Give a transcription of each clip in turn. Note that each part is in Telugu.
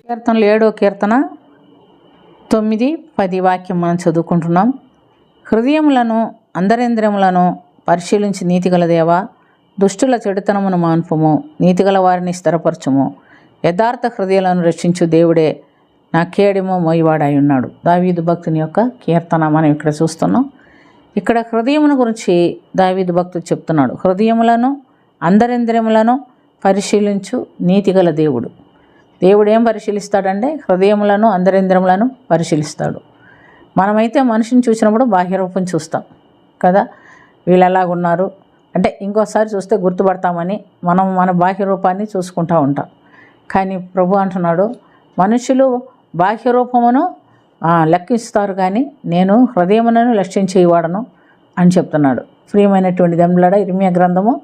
కీర్తనలు 7వ కీర్తన 9, 10 వాక్యం మనం చదువుకుంటున్నాం. హృదయములను అంతరింద్రియములను పరిశీలించి నీతిగల దేవా, దుష్టుల చెడుతనమును మాన్పుము, నీతిగల వారిని స్థిరపరచుము. యథార్థ హృదయాలను రక్షించు దేవుడే నా కేడెమో మోయివాడై ఉన్నాడు. దావీదు భక్తుని యొక్క కీర్తన మనం ఇక్కడ చూస్తున్నాం. ఇక్కడ హృదయమును గురించి దావీదు భక్తుడు చెప్తున్నాడు. హృదయములను అంతరింద్రియములను పరిశీలించు నీతిగల దేవుడు. దేవుడు ఏం పరిశీలిస్తాడంటే హృదయములను అంతరింద్రియములను పరిశీలిస్తాడు. మనమైతే మనిషిని చూసినప్పుడు బాహ్య రూపం చూస్తాం కదా, వీళ్ళు ఎలాగున్నారు అంటే ఇంకోసారి చూస్తే గుర్తుపడతామని మనం మన బాహ్య రూపాన్ని చూసుకుంటూ ఉంటాం. కానీ ప్రభు అంటున్నాడు, మనుషులు బాహ్య రూపమును లెక్కిస్తారు కానీ నేను హృదయములను లక్ష్యించేవాడను అని చెప్తున్నాడు. ప్రియమైనటువంటి దెంబలాడ ఇర్మియా గ్రంథము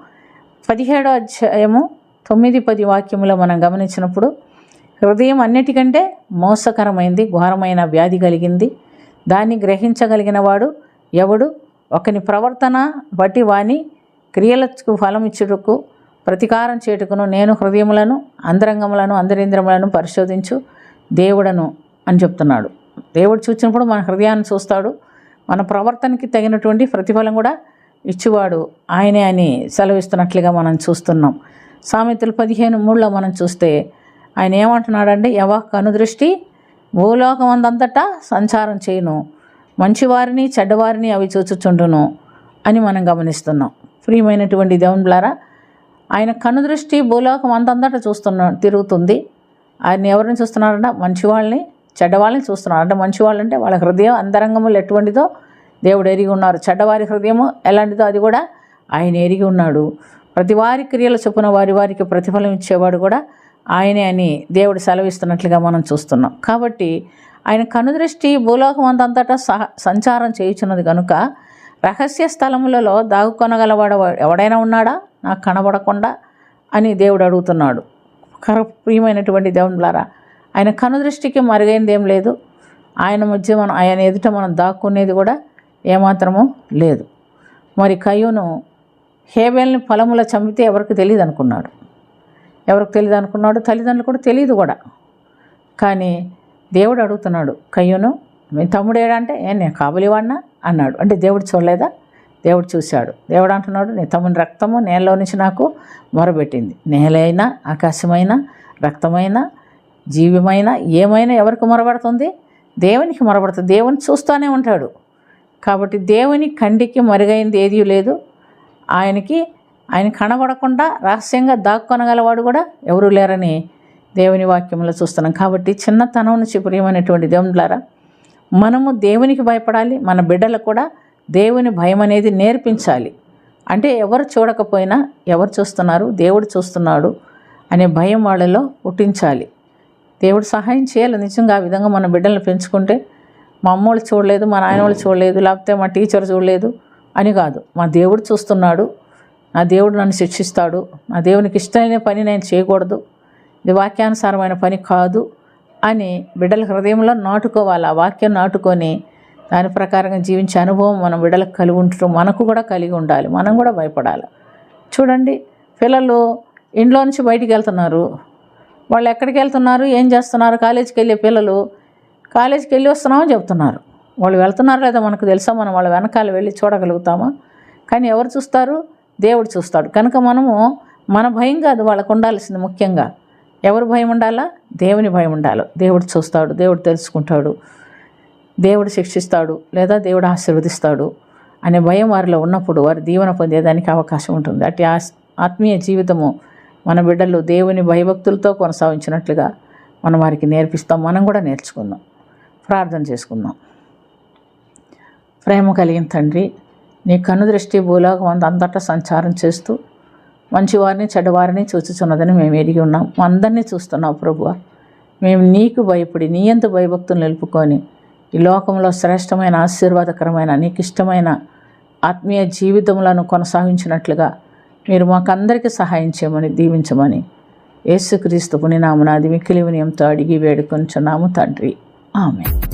17వ అధ్యాయము 9, 10 వాక్యములో మనం గమనించినప్పుడు, హృదయం అన్నిటికంటే మోసకరమైంది, ఘోరమైన వ్యాధి కలిగింది, దాన్ని గ్రహించగలిగిన వాడు ఎవడు? ఒకని ప్రవర్తన బట్టి వాని క్రియలకు ఫలమిచ్చుటకు ప్రతీకారం చేటుకును నేను హృదయములను అంతరంగములను అంతరింద్రియములను పరిశోధించు దేవుడను అని చెప్తున్నాడు. దేవుడు చూసినప్పుడు మన హృదయాన్ని చూస్తాడు, మన ప్రవర్తనకి తగినటువంటి ప్రతిఫలం కూడా ఇచ్చేవాడు ఆయనే అని సెలవిస్తున్నట్లుగా మనం చూస్తున్నాం. సామెతలు 15:3 మనం చూస్తే ఆయన ఏమంటున్నాడంటే, యెహోవా కనుదృష్టి భూలోకమందంతటా సంచారం చేయును, మంచివారిని చెడ్డవారిని అవి చూచుచుండును అని మనం గమనిస్తున్నాం. ప్రియమైనటువంటి దేవునిలారా, ఆయన కనుదృష్టి భూలోకం అంతంతటా తిరుగుతుంది. ఆయన ఎవరిని చూస్తున్నాడంట? మంచివాళ్ళని చెడ్డవాళ్ళని చూస్తున్నాడు. అంటే మంచివాళ్ళు అంటే వాళ్ళ హృదయం అంతరంగములు ఎటువంటిదో దేవుడు ఎరిగి ఉన్నారు. చెడ్డవారి హృదయము ఎలాంటిదో అది కూడా ఆయన ఎరిగి ఉన్నాడు. ప్రతి వారి క్రియల చొప్పున వారికి ప్రతిఫలం ఇచ్చేవాడు కూడా ఆయనే అని దేవుడు సెలవిస్తున్నట్లుగా మనం చూస్తున్నాం. కాబట్టి ఆయన కనుదృష్టి భూలోకం అంతటా సంచారం చేయుచున్నది కనుక రహస్య స్థలములలో దాగుకొనగలవాడు ఎవడైనా ఉన్నాడా నాకు కనబడకుండా అని దేవుడు అడుగుతున్నాడు. ప్రియమైనటువంటి దేవునిలారా, ఆయన కనుదృష్టికి మరుగైనది ఏం లేదు. ఆయన ఎదుట మనం దాక్కునేది కూడా ఏమాత్రము లేదు. మరి కయ్యూను హేబేల్ని పొలములో చంపితే ఎవరికి తెలియదు అనుకున్నాడు. తల్లిదండ్రులు కూడా తెలియదు కూడా. కానీ దేవుడు అడుగుతున్నాడు, కయ్యూను మీ తమ్ముడేడంటే నేను కాబలివాడినా అన్నాడు. అంటే దేవుడు చూడలేదా? దేవుడు చూశాడు. దేవుడు అంటున్నాడు, నీ తమ్ముని రక్తము నేలలో నుంచి నాకు మొరబెట్టింది. నేలైనా ఆకాశమైనా రక్తమైన జీవమైన ఏమైనా ఎవరికి మొరబడుతుంది? దేవునికి మొరబడుతుంది. దేవుని చూస్తూనే ఉంటాడు. కాబట్టి దేవుని కంటికి మరుగైంది ఏదీ లేదు. ఆయన కనబడకుండా రహస్యంగా దాక్కొనగలవాడు కూడా ఎవరూ లేరని దేవుని వాక్యంలో చూస్తున్నాం. కాబట్టి చిన్నతనం నుంచి ప్రియమైనటువంటి దేవునిలారా, మనము దేవునికి భయపడాలి. మన బిడ్డలకు కూడా దేవుని భయం అనేది నేర్పించాలి. అంటే ఎవరు చూడకపోయినా ఎవరు చూస్తున్నారు, దేవుడు చూస్తున్నాడు అనే భయం వాళ్ళలో పుట్టించాలి. దేవుడు సహాయం చేయాలి. నిజంగా ఆ విధంగా మన బిడ్డలను పెంచుకుంటే మా అమ్మోళ్ళు చూడలేదు, మా నాయన వాళ్ళు చూడలేదు, లేకపోతే మా టీచర్ చూడలేదు అని కాదు. మా దేవుడు చూస్తున్నాడు, నా దేవుడు నన్ను శిక్షిస్తాడు, నా దేవునికి ఇష్టమైన పని నేను చేయకూడదు, ఇది వాక్యానుసారమైన పని కాదు అని బిడ్డల హృదయంలో నాటుకోవాలి. ఆ వాక్యం నాటుకొని దాని ప్రకారంగా జీవించే అనుభవం మనం బిడ్డలకు కలిగి ఉండటం మనకు కూడా కలిగి ఉండాలి. మనం కూడా భయపడాలి. చూడండి, పిల్లలు ఇంట్లో నుంచి బయటికి వెళ్తున్నారు. వాళ్ళు ఎక్కడికి వెళ్తున్నారు, ఏం చేస్తున్నారు? కాలేజీకి వెళ్ళే పిల్లలు కాలేజీకి వెళ్ళి వస్తున్నామని చెప్తున్నారు. వాళ్ళు వెళ్తున్నారో లేదో మనకు తెలుసా? మనం వాళ్ళ వెనకాల వెళ్ళి చూడగలుగుతామా? కానీ ఎవరు చూస్తారు? దేవుడు చూస్తాడు. కనుక మనము మన భయం కాదు వాళ్ళకు ఉండాల్సింది. ముఖ్యంగా ఎవరు భయం ఉండాలా? దేవుని భయం ఉండాలి. దేవుడు చూస్తాడు, దేవుడు తెలుసుకుంటాడు, దేవుడు శిక్షిస్తాడు లేదా దేవుడు ఆశీర్వదిస్తాడు అనే భయం వారిలో ఉన్నప్పుడు వారు దీవెన పొందేదానికి అవకాశం ఉంటుంది. అట్టి ఆత్మీయ జీవితము మన బిడ్డలు దేవుని భయభక్తులతో కొనసాగించినట్లుగా మనం వారికి నేర్పిస్తాం. మనం కూడా నేర్చుకుందాం. ప్రార్థన చేసుకుందాం. ప్రేమ కలిగిన తండ్రి, నీ కనుదృష్టి భూలోకం అంతటా సంచారం చేస్తూ మంచివారిని చెడ్డవారిని చూచుచున్నదని మేము ఎరిగి ఉన్నాం. అందరినీ చూస్తున్నావు ప్రభువా. మేము నీకు భయపడి నీ యందు భయభక్తులు నిలుపుకొని ఈ లోకంలో శ్రేష్టమైన ఆశీర్వాదకరమైన నీకు ఇష్టమైన ఆత్మీయ జీవితములను కొనసాగించినట్లుగా మీరు మాకందరికీ సహాయం చేయమని దీవించమని యేసుక్రీస్తు పుణ్యనామమున మిక్కిలి వినయంతో అడిగి వేడుకొనుచున్నాము తండ్రి. ఆమేన్.